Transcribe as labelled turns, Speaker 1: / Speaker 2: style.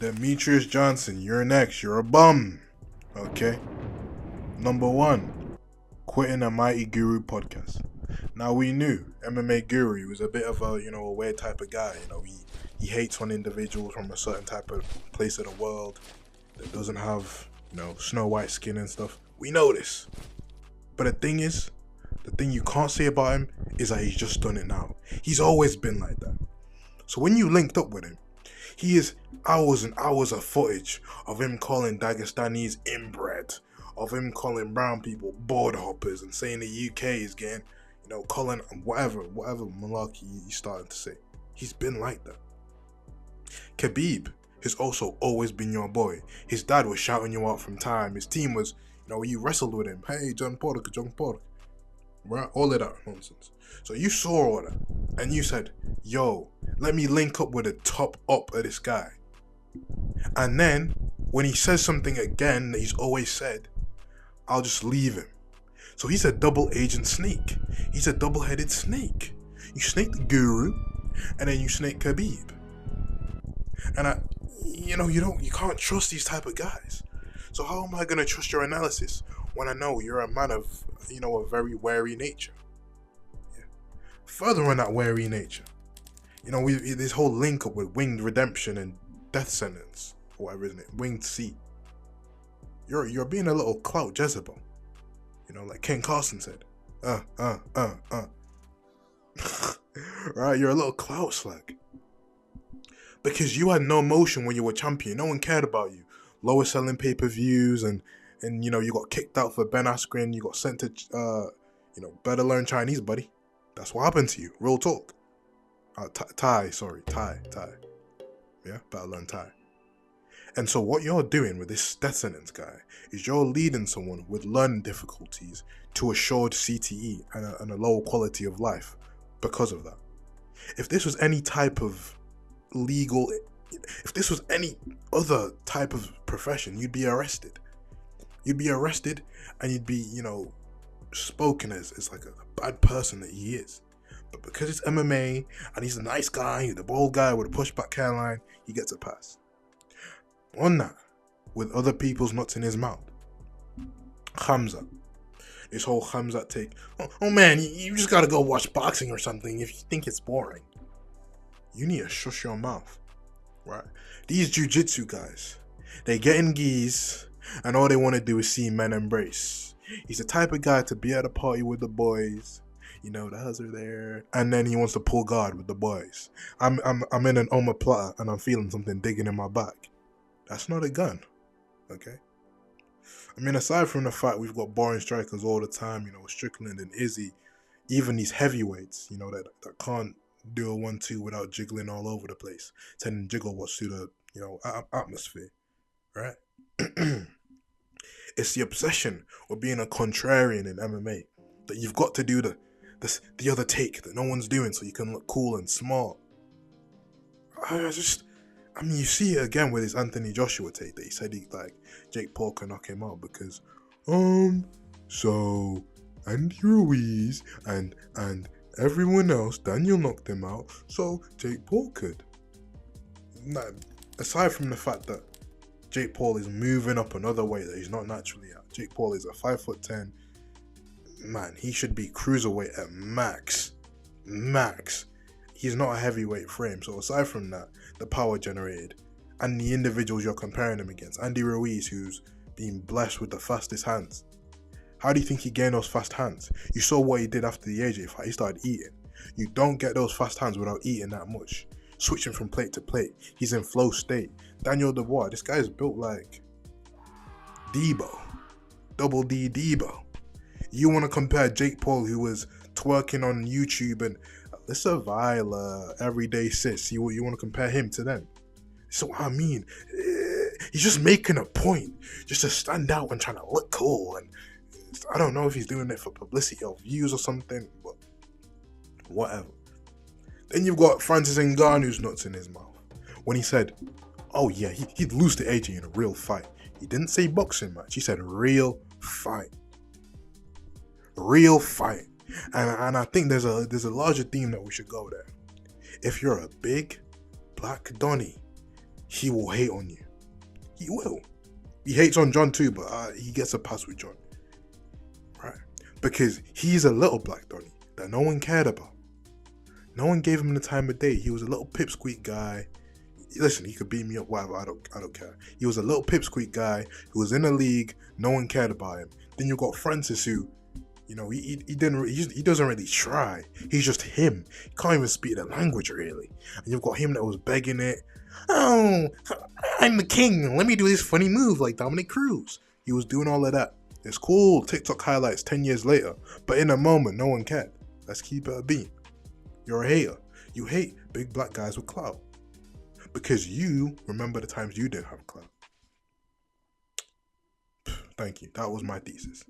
Speaker 1: Demetrious Johnson, you're next. You're a bum. Okay? Number 1, quitting a Mighty Guru podcast. Now, we knew MMA Guru was a bit of a weird type of guy. He hates on individuals from a certain type of place of the world that doesn't have, snow white skin and stuff. We know this. But the thing you can't say about him is that he's just done it now. He's always been like that. So when you linked up with him, he is hours and hours of footage of him calling Dagestanis inbred, of him calling brown people board hoppers and saying the UK is getting, calling whatever malarkey he's starting to say. He's been like that. Khabib has also always been your boy. His dad was shouting you out from time. His team was, you wrestled with him. Hey, John Porter. Right? All of that nonsense. So you saw all that and you said, yo, let me link up with the top up of this guy. And then when he says something again that he's always said, I'll just leave him. So he's a double agent snake. He's a double-headed snake. You snake the Guru and then you snake Khabib. And you can't trust these type of guys. So how am I going to trust your analysis when I know you're a man of, a very wary nature? Yeah. Further on that wary nature, this whole link up with Winged Redemption and Death Sentence, or whatever, isn't it? Winged Sea. You're being a little clout Jezebel. Like Ken Carson said. Right, you're a little clout slag. Because you had no motion when you were champion. No one cared about you. Lower selling pay-per-views and you got kicked out for Ben Askren. You got sent to, better learn Chinese, buddy. That's what happened to you. Real talk. Thai. Yeah, better learn Thai. And so what you're doing with this death sentence guy is you're leading someone with learning difficulties to assured CTE and a low quality of life because of that. If this was any type of if this was any other type of profession, you'd be arrested. You'd be arrested and you'd be, spoken as like a bad person that he is. But because it's MMA and he's a nice guy, the bold guy with a pushback hairline, he gets a pass. On that, with other people's nuts in his mouth. Khamzat. This whole Khamzat take. Oh man, you just gotta go watch boxing or something if you think it's boring. You need to shush your mouth. Right? These jiu-jitsu guys, they get in geese and all they want to do is see men embrace. He's the type of guy to be at a party with the boys. The husband are there, and then he wants to pull guard with the boys. I'm in an omoplata and I'm feeling something digging in my back. That's not a gun, okay? Aside from the fact we've got boring strikers all the time, Strickland and Izzy, even these heavyweights, that can't do a 1-2 without jiggling all over the place, sending jiggle what's through the atmosphere, right? It's the obsession with being a contrarian in MMA that you've got to do the other take that no one's doing so you can look cool and smart. You see it again with his Anthony Joshua take that he said Jake Paul can knock him out because so Andy Ruiz and everyone else, Daniel knocked him out, so Jake Paul could. Now, aside from the fact that Jake Paul is moving up another way that he's not naturally at. Jake Paul is a 5'10". Man, he should be cruiserweight at max. He's not a heavyweight frame. So aside from that, the power generated and the individuals you're comparing him against, Andy Ruiz, who's been blessed with the fastest hands. How do you think he gained those fast hands? You saw what he did after the AJ fight. He started eating. You don't get those fast hands without eating that much. Switching from plate to plate. He's in flow state. Daniel Dubois, this guy is built like Debo. Double D Debo. You want to compare Jake Paul, who was twerking on YouTube, and Alyssa Viola, Everyday Sis. You want to compare him to them. So he's just making a point. Just to stand out and trying to look cool. And I don't know if he's doing it for publicity or views or something, but whatever. Then you've got Francis Ngannou's nuts in his mouth when he said, oh yeah, he'd lose to AJ in a real fight. He didn't say boxing match. He said real fight. Real fight. And I think there's a larger theme that we should go there. If you're a big black Donnie, he will hate on you. He will. He hates on John too, but he gets a pass with John. Right? Because he's a little black Donny that no one cared about. No one gave him the time of day. He was a little pipsqueak guy. Listen, he could beat me up, whatever, I don't care. He was a little pipsqueak guy who was in the league, no one cared about him. Then you got Francis who, you know, he doesn't really try. He's just him. He can't even speak the language really. And you've got him that was begging it. Oh, I'm the king. Let me do this funny move like Dominic Cruz. He was doing all of that. It's cool. TikTok highlights 10 years later. But in a moment, no one cared. Let's keep it a beam. You're a hater. You hate big black guys with clout. Because you remember the times you didn't have clout. Thank you. That was my thesis.